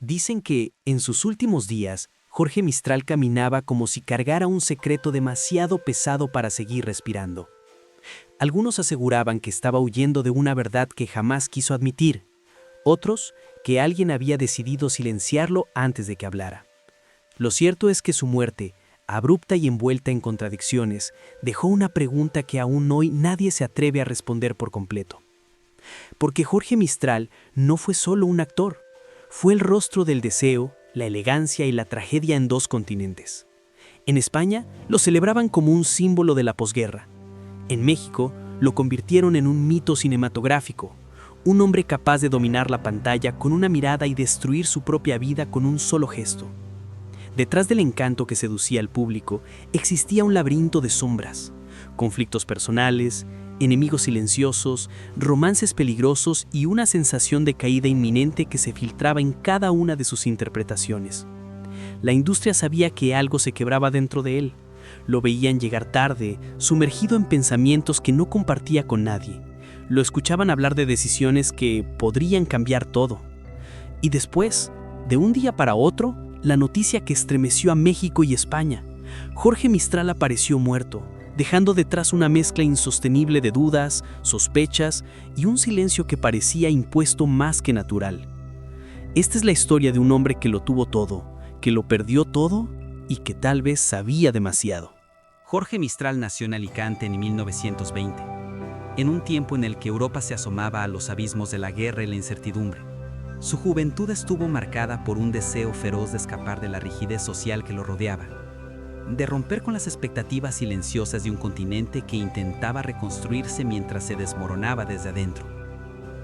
Dicen que, en sus últimos días, Jorge Mistral caminaba como si cargara un secreto demasiado pesado para seguir respirando. Algunos aseguraban que estaba huyendo de una verdad que jamás quiso admitir, otros que alguien había decidido silenciarlo antes de que hablara. Lo cierto es que su muerte, abrupta y envuelta en contradicciones, dejó una pregunta que aún hoy nadie se atreve a responder por completo. Porque Jorge Mistral no fue solo un actor, fue el rostro del deseo, la elegancia y la tragedia en dos continentes. En España lo celebraban como un símbolo de la posguerra. En México lo convirtieron en un mito cinematográfico, un hombre capaz de dominar la pantalla con una mirada y destruir su propia vida con un solo gesto. Detrás del encanto que seducía al público existía un laberinto de sombras, conflictos personales, enemigos silenciosos, romances peligrosos y una sensación de caída inminente que se filtraba en cada una de sus interpretaciones. La industria sabía que algo se quebraba dentro de él. Lo veían llegar tarde, sumergido en pensamientos que no compartía con nadie. Lo escuchaban hablar de decisiones que podrían cambiar todo. Y después, de un día para otro, la noticia que estremeció a México y España. Jorge Mistral apareció muerto, dejando detrás una mezcla insostenible de dudas, sospechas y un silencio que parecía impuesto más que natural. Esta es la historia de un hombre que lo tuvo todo, que lo perdió todo y que tal vez sabía demasiado. Jorge Mistral nació en Alicante en 1920, en un tiempo en el que Europa se asomaba a los abismos de la guerra y la incertidumbre. Su juventud estuvo marcada por un deseo feroz de escapar de la rigidez social que lo rodeaba, de romper con las expectativas silenciosas de un continente que intentaba reconstruirse mientras se desmoronaba desde adentro.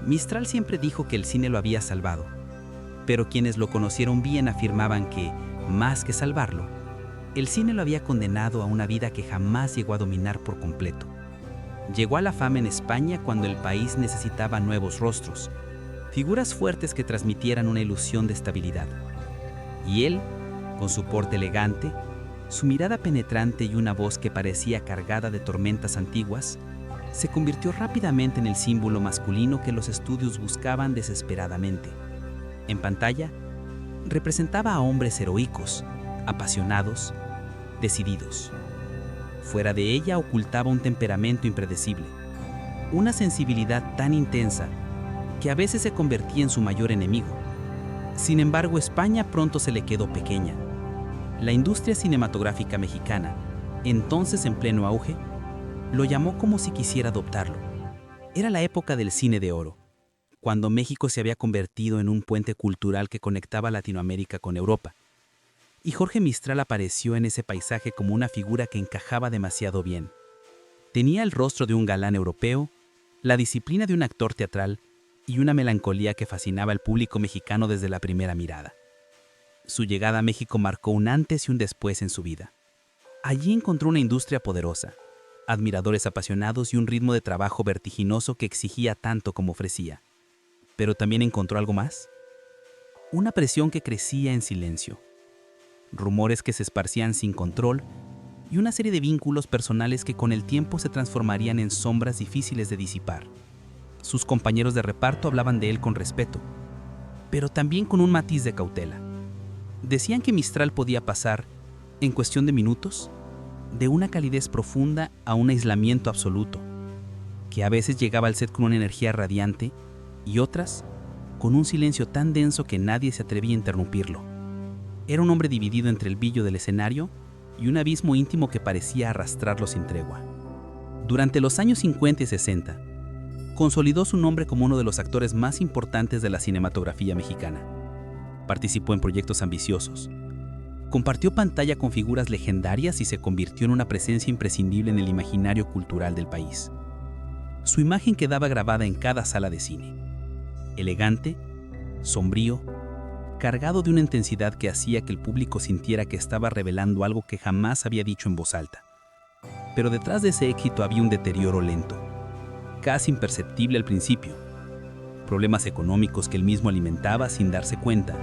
Mistral siempre dijo que el cine lo había salvado, pero quienes lo conocieron bien afirmaban que, más que salvarlo, el cine lo había condenado a una vida que jamás llegó a dominar por completo. Llegó a la fama en España cuando el país necesitaba nuevos rostros, figuras fuertes que transmitieran una ilusión de estabilidad. Y él, con su porte elegante, su mirada penetrante y una voz que parecía cargada de tormentas antiguas, se convirtió rápidamente en el símbolo masculino que los estudios buscaban desesperadamente. En pantalla, representaba a hombres heroicos, apasionados, decididos. Fuera de ella ocultaba un temperamento impredecible, una sensibilidad tan intensa que a veces se convertía en su mayor enemigo. Sin embargo, España pronto se le quedó pequeña. La industria cinematográfica mexicana, entonces en pleno auge, lo llamó como si quisiera adoptarlo. Era la época del cine de oro, cuando México se había convertido en un puente cultural que conectaba Latinoamérica con Europa. Y Jorge Mistral apareció en ese paisaje como una figura que encajaba demasiado bien. Tenía el rostro de un galán europeo, la disciplina de un actor teatral y una melancolía que fascinaba al público mexicano desde la primera mirada. Su llegada a México marcó un antes y un después en su vida. Allí encontró una industria poderosa, admiradores apasionados y un ritmo de trabajo vertiginoso que exigía tanto como ofrecía. Pero también encontró algo más. Una presión que crecía en silencio. Rumores que se esparcían sin control y una serie de vínculos personales que con el tiempo se transformarían en sombras difíciles de disipar. Sus compañeros de reparto hablaban de él con respeto, pero también con un matiz de cautela. Decían que Mistral podía pasar, en cuestión de minutos, de una calidez profunda a un aislamiento absoluto, que a veces llegaba al set con una energía radiante y otras con un silencio tan denso que nadie se atrevía a interrumpirlo. Era un hombre dividido entre el brillo del escenario y un abismo íntimo que parecía arrastrarlo sin tregua. Durante los años 50 y 60, consolidó su nombre como uno de los actores más importantes de la cinematografía mexicana. Participó en proyectos ambiciosos. Compartió pantalla con figuras legendarias y se convirtió en una presencia imprescindible en el imaginario cultural del país. Su imagen quedaba grabada en cada sala de cine. Elegante, sombrío, cargado de una intensidad que hacía que el público sintiera que estaba revelando algo que jamás había dicho en voz alta. Pero detrás de ese éxito había un deterioro lento, casi imperceptible al principio. Problemas económicos que él mismo alimentaba sin darse cuenta.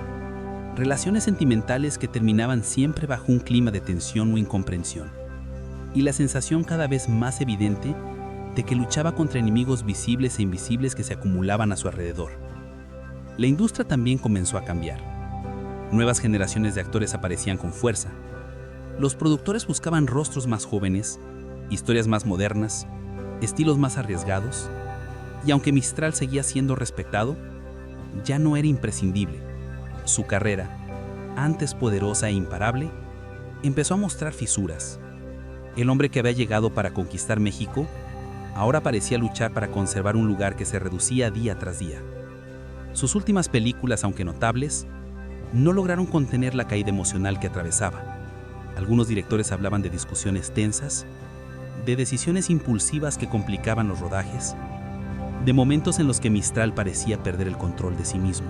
Relaciones sentimentales que terminaban siempre bajo un clima de tensión o incomprensión. Y la sensación cada vez más evidente de que luchaba contra enemigos visibles e invisibles que se acumulaban a su alrededor. La industria también comenzó a cambiar. Nuevas generaciones de actores aparecían con fuerza. Los productores buscaban rostros más jóvenes, historias más modernas, estilos más arriesgados, y aunque Mistral seguía siendo respetado, ya no era imprescindible. Su carrera, antes poderosa e imparable, empezó a mostrar fisuras. El hombre que había llegado para conquistar México, ahora parecía luchar para conservar un lugar que se reducía día tras día. Sus últimas películas, aunque notables, no lograron contener la caída emocional que atravesaba. Algunos directores hablaban de discusiones tensas, de decisiones impulsivas que complicaban los rodajes, de momentos en los que Mistral parecía perder el control de sí mismo.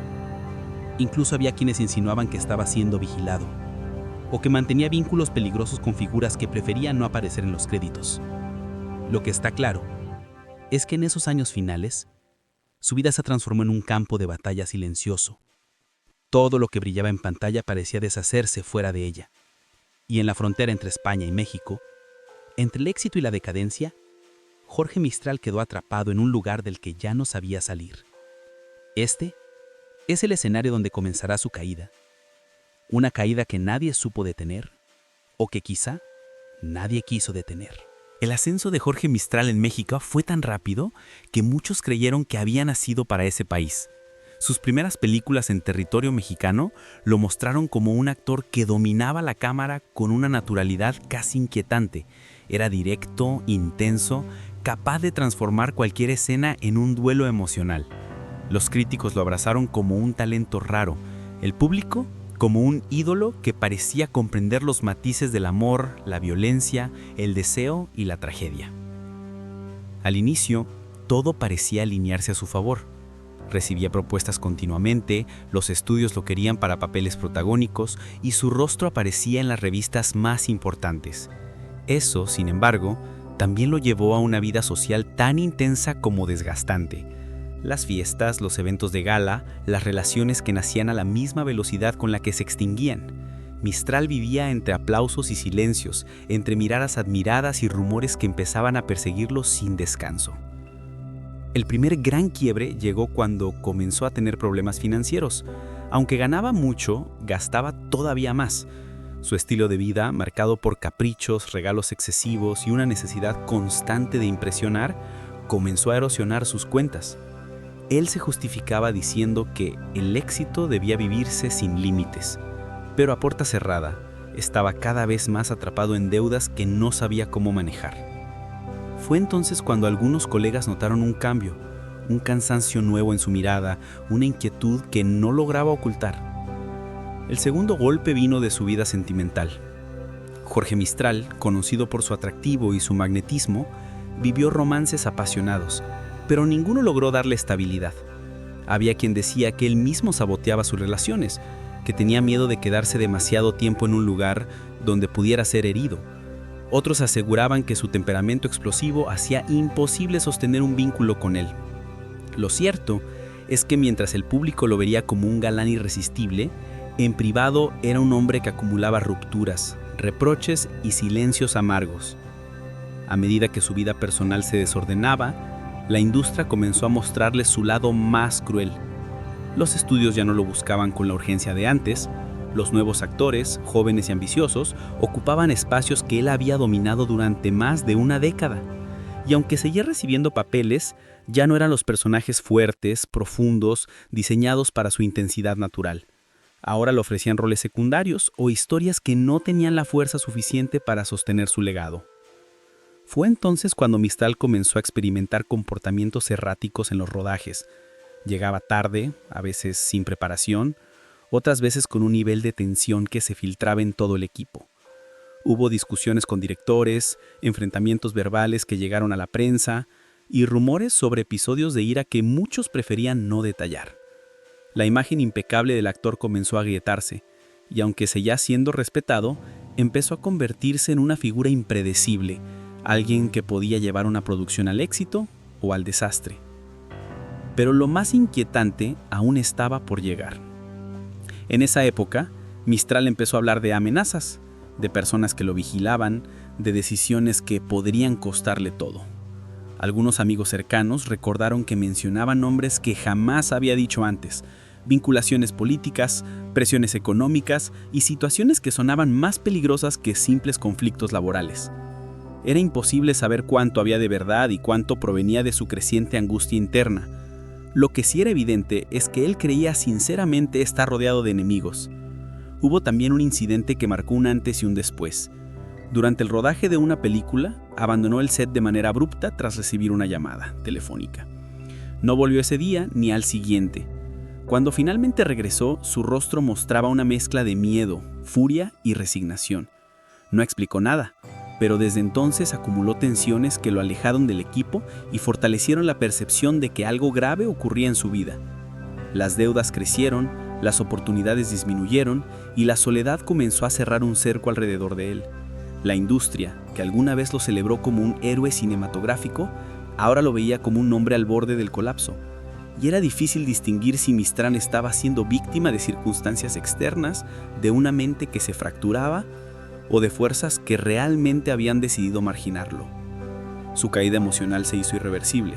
Incluso había quienes insinuaban que estaba siendo vigilado, o que mantenía vínculos peligrosos con figuras que preferían no aparecer en los créditos. Lo que está claro es que en esos años finales, su vida se transformó en un campo de batalla silencioso. Todo lo que brillaba en pantalla parecía deshacerse fuera de ella. Y en la frontera entre España y México, entre el éxito y la decadencia, Jorge Mistral quedó atrapado en un lugar del que ya no sabía salir. Este es el escenario donde comenzará su caída. Una caída que nadie supo detener, o que quizá nadie quiso detener. El ascenso de Jorge Mistral en México fue tan rápido que muchos creyeron que había nacido para ese país. Sus primeras películas en territorio mexicano lo mostraron como un actor que dominaba la cámara con una naturalidad casi inquietante. Era directo, intenso, capaz de transformar cualquier escena en un duelo emocional. Los críticos lo abrazaron como un talento raro, el público como un ídolo que parecía comprender los matices del amor, la violencia, el deseo y la tragedia. Al inicio, todo parecía alinearse a su favor. Recibía propuestas continuamente, los estudios lo querían para papeles protagónicos y su rostro aparecía en las revistas más importantes. Eso, sin embargo, también lo llevó a una vida social tan intensa como desgastante. Las fiestas, los eventos de gala, las relaciones que nacían a la misma velocidad con la que se extinguían. Mistral vivía entre aplausos y silencios, entre miradas admiradas y rumores que empezaban a perseguirlo sin descanso. El primer gran quiebre llegó cuando comenzó a tener problemas financieros. Aunque ganaba mucho, gastaba todavía más. Su estilo de vida, marcado por caprichos, regalos excesivos y una necesidad constante de impresionar, comenzó a erosionar sus cuentas. Él se justificaba diciendo que el éxito debía vivirse sin límites, pero a puerta cerrada estaba cada vez más atrapado en deudas que no sabía cómo manejar. Fue entonces cuando algunos colegas notaron un cambio, un cansancio nuevo en su mirada, una inquietud que no lograba ocultar. El segundo golpe vino de su vida sentimental. Jorge Mistral, conocido por su atractivo y su magnetismo, vivió romances apasionados, pero ninguno logró darle estabilidad. Había quien decía que él mismo saboteaba sus relaciones, que tenía miedo de quedarse demasiado tiempo en un lugar donde pudiera ser herido. Otros aseguraban que su temperamento explosivo hacía imposible sostener un vínculo con él. Lo cierto es que mientras el público lo vería como un galán irresistible, en privado era un hombre que acumulaba rupturas, reproches y silencios amargos. A medida que su vida personal se desordenaba, la industria comenzó a mostrarle su lado más cruel. Los estudios ya no lo buscaban con la urgencia de antes. Los nuevos actores, jóvenes y ambiciosos, ocupaban espacios que él había dominado durante más de una década. Y aunque seguía recibiendo papeles, ya no eran los personajes fuertes, profundos, diseñados para su intensidad natural. Ahora le ofrecían roles secundarios o historias que no tenían la fuerza suficiente para sostener su legado. Fue entonces cuando Mistral comenzó a experimentar comportamientos erráticos en los rodajes. Llegaba tarde, a veces sin preparación, otras veces con un nivel de tensión que se filtraba en todo el equipo. Hubo discusiones con directores, enfrentamientos verbales que llegaron a la prensa y rumores sobre episodios de ira que muchos preferían no detallar. La imagen impecable del actor comenzó a agrietarse, y aunque seguía siendo respetado, empezó a convertirse en una figura impredecible, alguien que podía llevar una producción al éxito o al desastre. Pero lo más inquietante aún estaba por llegar. En esa época, Mistral empezó a hablar de amenazas, de personas que lo vigilaban, de decisiones que podrían costarle todo. Algunos amigos cercanos recordaron que mencionaba nombres que jamás había dicho antes: vinculaciones políticas, presiones económicas y situaciones que sonaban más peligrosas que simples conflictos laborales. Era imposible saber cuánto había de verdad y cuánto provenía de su creciente angustia interna. Lo que sí era evidente es que él creía sinceramente estar rodeado de enemigos. Hubo también un incidente que marcó un antes y un después. Durante el rodaje de una película, abandonó el set de manera abrupta tras recibir una llamada telefónica. No volvió ese día ni al siguiente. Cuando finalmente regresó, su rostro mostraba una mezcla de miedo, furia y resignación. No explicó nada, pero desde entonces acumuló tensiones que lo alejaron del equipo y fortalecieron la percepción de que algo grave ocurría en su vida. Las deudas crecieron, las oportunidades disminuyeron y la soledad comenzó a cerrar un cerco alrededor de él. La industria, que alguna vez lo celebró como un héroe cinematográfico, ahora lo veía como un hombre al borde del colapso. Y era difícil distinguir si Mistral estaba siendo víctima de circunstancias externas, de una mente que se fracturaba o de fuerzas que realmente habían decidido marginarlo. Su caída emocional se hizo irreversible.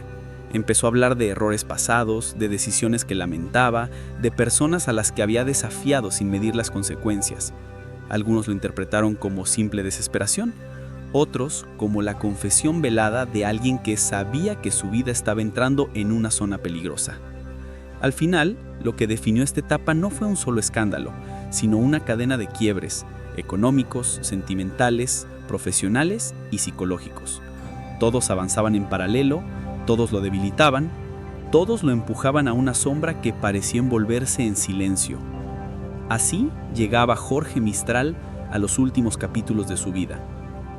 Empezó a hablar de errores pasados, de decisiones que lamentaba, de personas a las que había desafiado sin medir las consecuencias. Algunos lo interpretaron como simple desesperación, otros como la confesión velada de alguien que sabía que su vida estaba entrando en una zona peligrosa. Al final, lo que definió esta etapa no fue un solo escándalo, sino una cadena de quiebres, económicos, sentimentales, profesionales y psicológicos. Todos avanzaban en paralelo, todos lo debilitaban, todos lo empujaban a una sombra que parecía envolverse en silencio. Así llegaba Jorge Mistral a los últimos capítulos de su vida.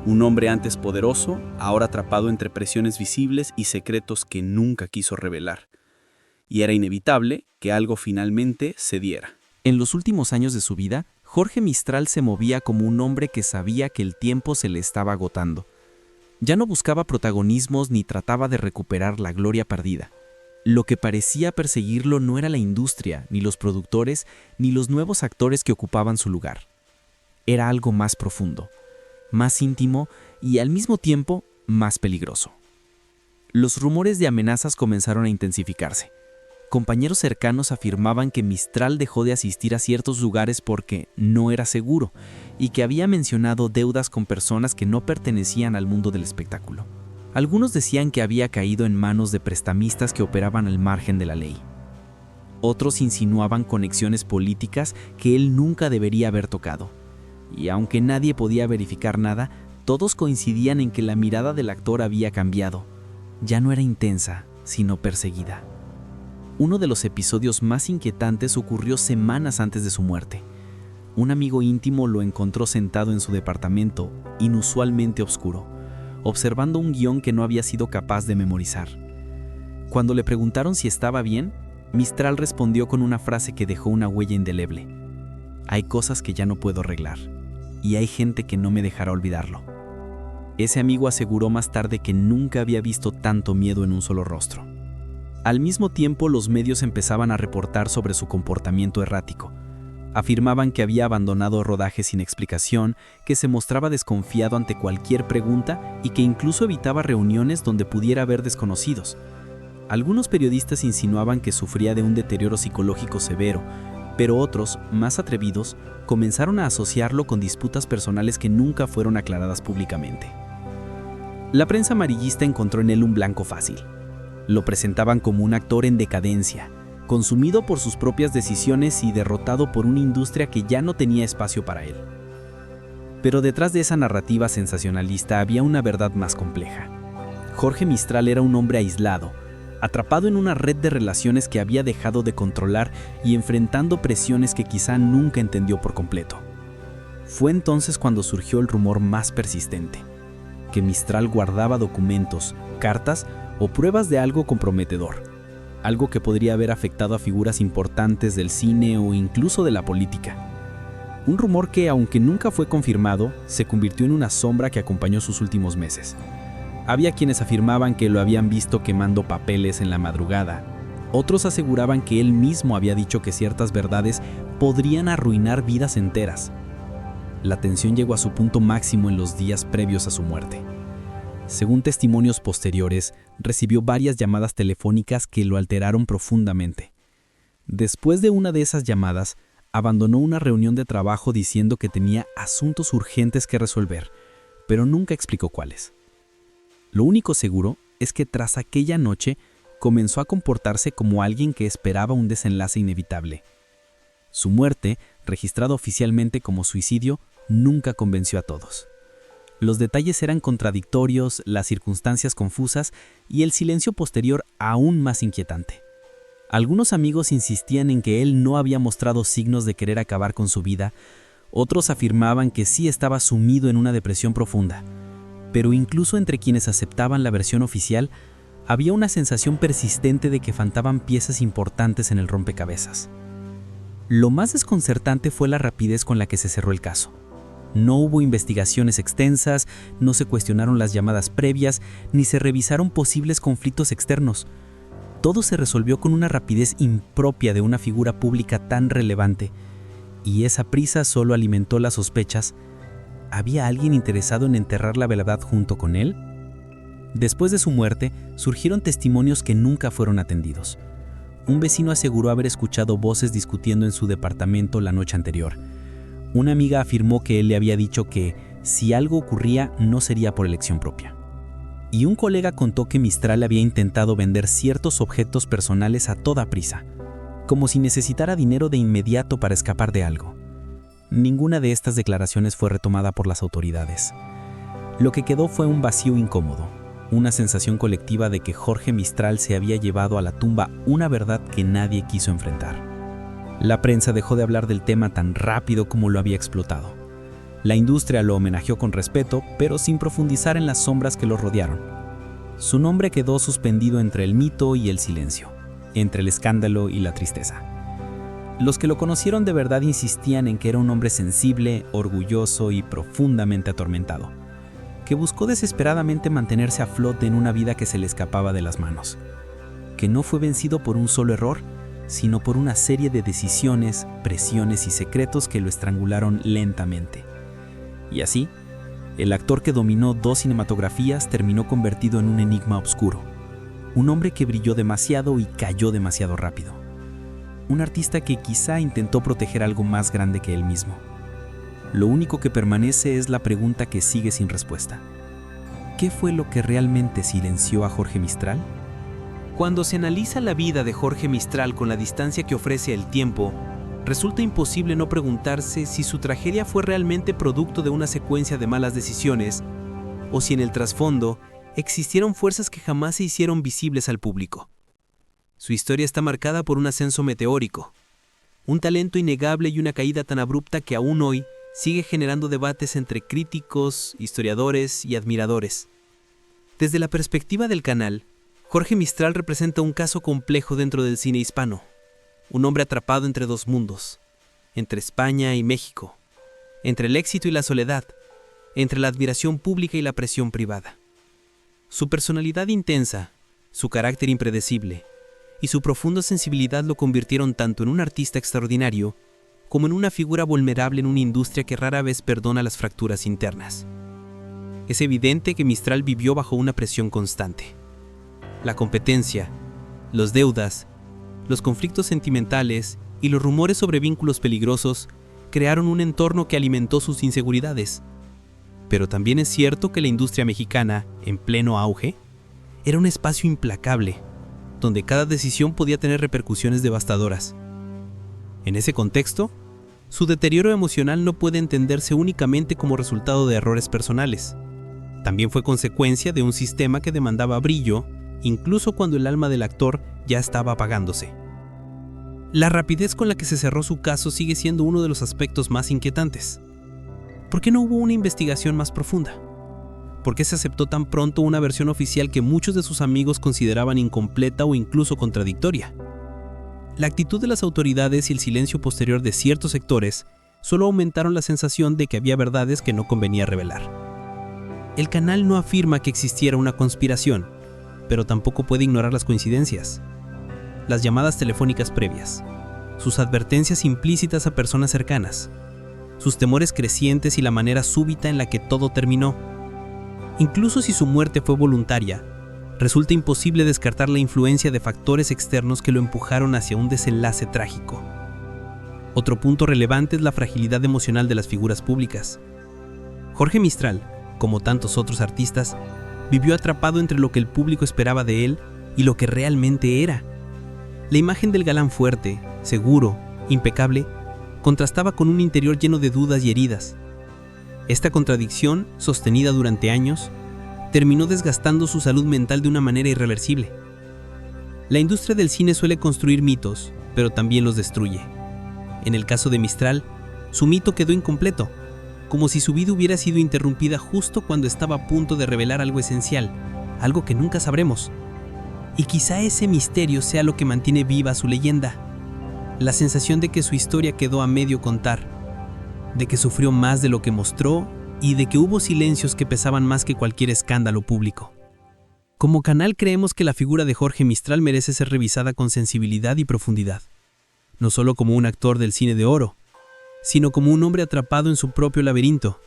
Un hombre antes poderoso, ahora atrapado entre presiones visibles y secretos que nunca quiso revelar. Y era inevitable que algo finalmente se diera. En los últimos años de su vida, Jorge Mistral se movía como un hombre que sabía que el tiempo se le estaba agotando. Ya no buscaba protagonismos ni trataba de recuperar la gloria perdida. Lo que parecía perseguirlo no era la industria, ni los productores, ni los nuevos actores que ocupaban su lugar. Era algo más profundo, más íntimo y al mismo tiempo más peligroso. Los rumores de amenazas comenzaron a intensificarse. Compañeros cercanos afirmaban que Mistral dejó de asistir a ciertos lugares porque no era seguro y que había mencionado deudas con personas que no pertenecían al mundo del espectáculo. Algunos decían que había caído en manos de prestamistas que operaban al margen de la ley. Otros insinuaban conexiones políticas que él nunca debería haber tocado. Y aunque nadie podía verificar nada, todos coincidían en que la mirada del actor había cambiado. Ya no era intensa, sino perseguida. Uno de los episodios más inquietantes ocurrió semanas antes de su muerte. Un amigo íntimo lo encontró sentado en su departamento, inusualmente oscuro, observando un guión que no había sido capaz de memorizar. Cuando le preguntaron si estaba bien, Mistral respondió con una frase que dejó una huella indeleble. Hay cosas que ya no puedo arreglar, y hay gente que no me dejará olvidarlo. Ese amigo aseguró más tarde que nunca había visto tanto miedo en un solo rostro. Al mismo tiempo, los medios empezaban a reportar sobre su comportamiento errático. Afirmaban que había abandonado rodajes sin explicación, que se mostraba desconfiado ante cualquier pregunta y que incluso evitaba reuniones donde pudiera haber desconocidos. Algunos periodistas insinuaban que sufría de un deterioro psicológico severo, pero otros, más atrevidos, comenzaron a asociarlo con disputas personales que nunca fueron aclaradas públicamente. La prensa amarillista encontró en él un blanco fácil. Lo presentaban como un actor en decadencia, consumido por sus propias decisiones y derrotado por una industria que ya no tenía espacio para él. Pero detrás de esa narrativa sensacionalista había una verdad más compleja. Jorge Mistral era un hombre aislado, atrapado en una red de relaciones que había dejado de controlar y enfrentando presiones que quizá nunca entendió por completo. Fue entonces cuando surgió el rumor más persistente, que Mistral guardaba documentos, cartas o pruebas de algo comprometedor, algo que podría haber afectado a figuras importantes del cine o incluso de la política. Un rumor que, aunque nunca fue confirmado, se convirtió en una sombra que acompañó sus últimos meses. Había quienes afirmaban que lo habían visto quemando papeles en la madrugada. Otros aseguraban que él mismo había dicho que ciertas verdades podrían arruinar vidas enteras. La tensión llegó a su punto máximo en los días previos a su muerte. Según testimonios posteriores, recibió varias llamadas telefónicas que lo alteraron profundamente. Después de una de esas llamadas, abandonó una reunión de trabajo diciendo que tenía asuntos urgentes que resolver, pero nunca explicó cuáles. Lo único seguro es que tras aquella noche comenzó a comportarse como alguien que esperaba un desenlace inevitable. Su muerte, registrada oficialmente como suicidio, nunca convenció a todos. Los detalles eran contradictorios, las circunstancias confusas y el silencio posterior aún más inquietante. Algunos amigos insistían en que él no había mostrado signos de querer acabar con su vida, otros afirmaban que sí estaba sumido en una depresión profunda. Pero incluso entre quienes aceptaban la versión oficial, había una sensación persistente de que faltaban piezas importantes en el rompecabezas. Lo más desconcertante fue la rapidez con la que se cerró el caso. No hubo investigaciones extensas, no se cuestionaron las llamadas previas, ni se revisaron posibles conflictos externos. Todo se resolvió con una rapidez impropia de una figura pública tan relevante, y esa prisa solo alimentó las sospechas. ¿Había alguien interesado en enterrar la verdad junto con él? Después de su muerte, surgieron testimonios que nunca fueron atendidos. Un vecino aseguró haber escuchado voces discutiendo en su departamento la noche anterior. Una amiga afirmó que él le había dicho que, si algo ocurría, no sería por elección propia. Y un colega contó que Mistral había intentado vender ciertos objetos personales a toda prisa, como si necesitara dinero de inmediato para escapar de algo. Ninguna de estas declaraciones fue retomada por las autoridades. Lo que quedó fue un vacío incómodo, una sensación colectiva de que Jorge Mistral se había llevado a la tumba una verdad que nadie quiso enfrentar. La prensa dejó de hablar del tema tan rápido como lo había explotado. La industria lo homenajeó con respeto, pero sin profundizar en las sombras que lo rodearon. Su nombre quedó suspendido entre el mito y el silencio, entre el escándalo y la tristeza. Los que lo conocieron de verdad insistían en que era un hombre sensible, orgulloso y profundamente atormentado, que buscó desesperadamente mantenerse a flote en una vida que se le escapaba de las manos, que no fue vencido por un solo error, sino por una serie de decisiones, presiones y secretos que lo estrangularon lentamente. Y así, el actor que dominó 2 cinematografías terminó convertido en un enigma oscuro, un hombre que brilló demasiado y cayó demasiado rápido, un artista que quizá intentó proteger algo más grande que él mismo. Lo único que permanece es la pregunta que sigue sin respuesta. ¿Qué fue lo que realmente silenció a Jorge Mistral? Cuando se analiza la vida de Jorge Mistral con la distancia que ofrece el tiempo, resulta imposible no preguntarse si su tragedia fue realmente producto de una secuencia de malas decisiones o si en el trasfondo existieron fuerzas que jamás se hicieron visibles al público. Su historia está marcada por un ascenso meteórico, un talento innegable y una caída tan abrupta que aún hoy sigue generando debates entre críticos, historiadores y admiradores. Desde la perspectiva del canal, Jorge Mistral representa un caso complejo dentro del cine hispano. Un hombre atrapado entre 2 mundos, entre España y México, entre el éxito y la soledad, entre la admiración pública y la presión privada. Su personalidad intensa, su carácter impredecible y su profunda sensibilidad lo convirtieron tanto en un artista extraordinario como en una figura vulnerable en una industria que rara vez perdona las fracturas internas. Es evidente que Mistral vivió bajo una presión constante. La competencia, las deudas, los conflictos sentimentales y los rumores sobre vínculos peligrosos crearon un entorno que alimentó sus inseguridades. Pero también es cierto que la industria mexicana, en pleno auge, era un espacio implacable, donde cada decisión podía tener repercusiones devastadoras. En ese contexto, su deterioro emocional no puede entenderse únicamente como resultado de errores personales. También fue consecuencia de un sistema que demandaba brillo, incluso cuando el alma del actor ya estaba apagándose. La rapidez con la que se cerró su caso sigue siendo uno de los aspectos más inquietantes. ¿Por qué no hubo una investigación más profunda? ¿Por qué se aceptó tan pronto una versión oficial que muchos de sus amigos consideraban incompleta o incluso contradictoria? La actitud de las autoridades y el silencio posterior de ciertos sectores solo aumentaron la sensación de que había verdades que no convenía revelar. El canal no afirma que existiera una conspiración, pero tampoco puede ignorar las coincidencias. Las llamadas telefónicas previas, sus advertencias implícitas a personas cercanas, sus temores crecientes y la manera súbita en la que todo terminó. Incluso si su muerte fue voluntaria, resulta imposible descartar la influencia de factores externos que lo empujaron hacia un desenlace trágico. Otro punto relevante es la fragilidad emocional de las figuras públicas. Jorge Mistral, como tantos otros artistas, vivió atrapado entre lo que el público esperaba de él y lo que realmente era. La imagen del galán fuerte, seguro, impecable, contrastaba con un interior lleno de dudas y heridas. Esta contradicción, sostenida durante años, terminó desgastando su salud mental de una manera irreversible. La industria del cine suele construir mitos, pero también los destruye. En el caso de Mistral, su mito quedó incompleto, como si su vida hubiera sido interrumpida justo cuando estaba a punto de revelar algo esencial, algo que nunca sabremos. Y quizá ese misterio sea lo que mantiene viva su leyenda, la sensación de que su historia quedó a medio contar, de que sufrió más de lo que mostró y de que hubo silencios que pesaban más que cualquier escándalo público. Como canal creemos que la figura de Jorge Mistral merece ser revisada con sensibilidad y profundidad, no solo como un actor del cine de oro, sino como un hombre atrapado en su propio laberinto.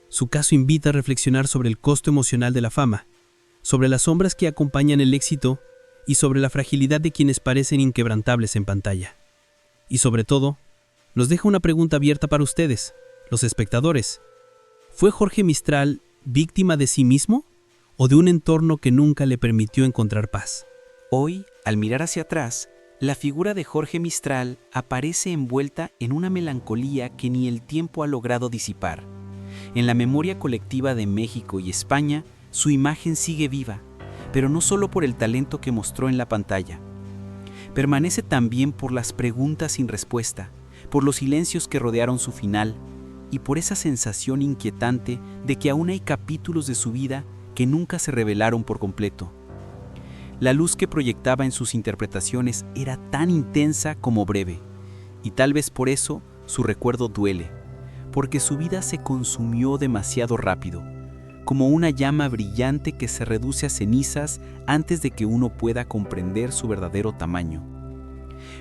Su caso invita a reflexionar sobre el costo emocional de la fama, sobre las sombras que acompañan el éxito y sobre la fragilidad de quienes parecen inquebrantables en pantalla. Y sobre todo, nos deja una pregunta abierta para ustedes, los espectadores. ¿Fue Jorge Mistral víctima de sí mismo o de un entorno que nunca le permitió encontrar paz? Hoy, al mirar hacia atrás, la figura de Jorge Mistral aparece envuelta en una melancolía que ni el tiempo ha logrado disipar. En la memoria colectiva de México y España, su imagen sigue viva, pero no solo por el talento que mostró en la pantalla. Permanece también por las preguntas sin respuesta, por los silencios que rodearon su final y por esa sensación inquietante de que aún hay capítulos de su vida que nunca se revelaron por completo. La luz que proyectaba en sus interpretaciones era tan intensa como breve, y tal vez por eso su recuerdo duele, porque su vida se consumió demasiado rápido, como una llama brillante que se reduce a cenizas antes de que uno pueda comprender su verdadero tamaño.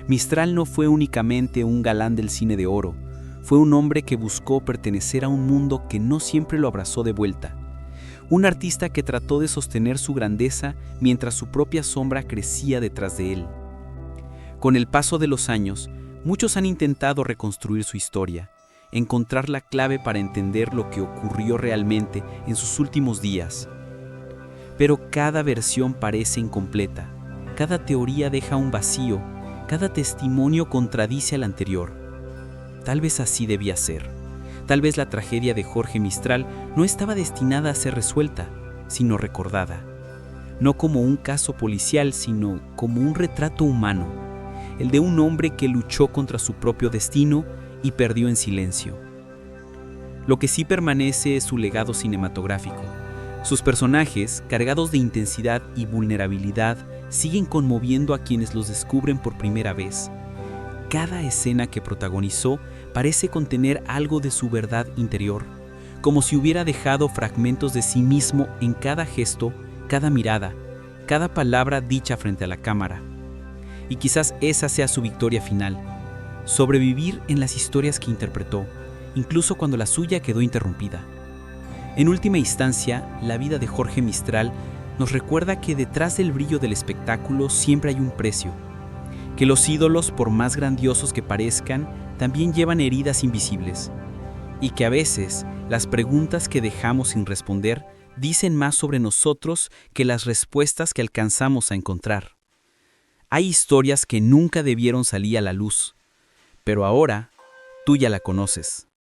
Mistral no fue únicamente un galán del cine de oro, fue un hombre que buscó pertenecer a un mundo que no siempre lo abrazó de vuelta. Un artista que trató de sostener su grandeza mientras su propia sombra crecía detrás de él. Con el paso de los años, muchos han intentado reconstruir su historia, encontrar la clave para entender lo que ocurrió realmente en sus últimos días. Pero cada versión parece incompleta, cada teoría deja un vacío, cada testimonio contradice al anterior. Tal vez así debía ser. Tal vez la tragedia de Jorge Mistral no estaba destinada a ser resuelta, sino recordada. No como un caso policial, sino como un retrato humano, el de un hombre que luchó contra su propio destino y perdió en silencio. Lo que sí permanece es su legado cinematográfico. Sus personajes, cargados de intensidad y vulnerabilidad, siguen conmoviendo a quienes los descubren por primera vez. Cada escena que protagonizó parece contener algo de su verdad interior, como si hubiera dejado fragmentos de sí mismo en cada gesto, cada mirada, cada palabra dicha frente a la cámara. Y quizás esa sea su victoria final, sobrevivir en las historias que interpretó, incluso cuando la suya quedó interrumpida. En última instancia, la vida de Jorge Mistral nos recuerda que detrás del brillo del espectáculo siempre hay un precio, que los ídolos, por más grandiosos que parezcan, también llevan heridas invisibles, y que a veces las preguntas que dejamos sin responder dicen más sobre nosotros que las respuestas que alcanzamos a encontrar. Hay historias que nunca debieron salir a la luz, pero ahora tú ya la conoces.